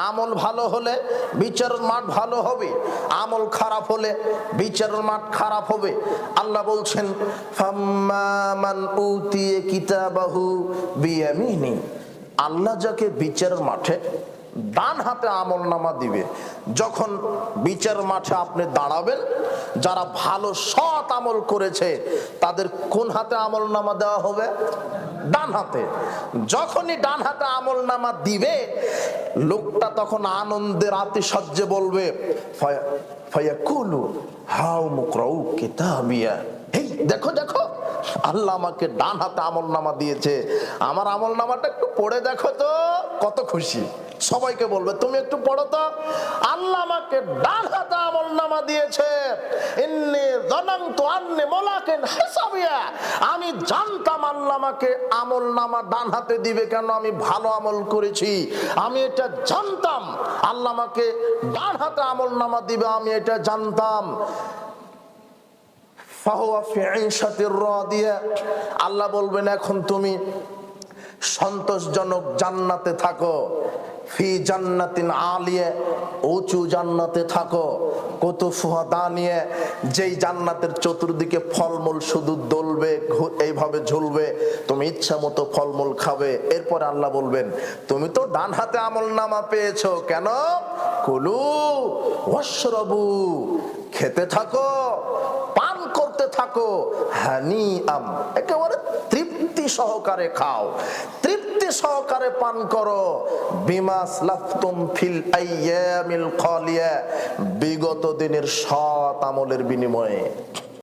আমল ভালো হলে বিচারের মাঠ ভালো হবে, আমল খারাপ হলে বিচারের মাঠ খারাপ হবে। আল্লাহ বলছেন ফাম্মা মান উতিয়া কিতাবাহু বিয়ামিনি, আল্লাহ যাকে বিচারের মাঠে ডান হাতে আমল নামা দিবে। যখন বিচার মাঠে আপনি দাঁড়াবেন, যারা ভালো সৎ আমল করেছে তাদের কোন হাতে আমল নামা দেওয়া হবে? ডান হাতে। যখনই ডান হাতে আমল নামা দিবে, লোকটা তখন আনন্দের আতিশয্যে বলবে ফায়াকুলু হাউ মুকরাউ কিতাবিয়া, এই দেখো দেখো আল্লাহ আমাকে ডান হাতে আমল নামা দিয়েছে, আমার আমল নামাটা একটু পড়ে দেখো তো। কত খুশি, সবাইকে বলবে তুমি একটু পড়ো তো, আল্লাহ আমাকে ডান হাতে আমল নামা দিয়েছে। ইন্নী যানানতু আন্নী মুলাকিন হিসাবিয়া, আমি জানতাম আল্লাহ আমাকে আমল নামা ডান হাতে দিবে, কেন আমি ভালো আমল করেছি, আমি এটা জানতাম। আল্লাহ আমাকে ডান হাতে আমল নামা দিবে, আমি এটা জানতাম। আল্লাহ বলবেন এখন তুমি সন্তোষজনক জান্নাতে থাকো, ফি জান্নাতিন আলিয়া, উঁচু জান্নাতে থাকো, কুতুফুহা দানিয়া, যেই জান্নাতের চতুর্দিকে ফলমূল শুধু দলবে, এইভাবে ঝুলবে, তুমি ইচ্ছা মতো ফলমূল খাবে। এরপর আল্লাহ বলবেন তুমি তো ডান হাতে আমল নামা পেয়েছো, কেন? কুলু ওয়াশরাবু, খেতে থাকো, পান করতে থাকো, হানি আম, একেবারে তৃপ্তি সহকারে খাও, তৃপ্তি সহকারে পান করো। বিমা সালাফতুম ফিল আইয়ামিল খালিয়া, বিগত দিনের সৎ আমলের বিনিময়ে।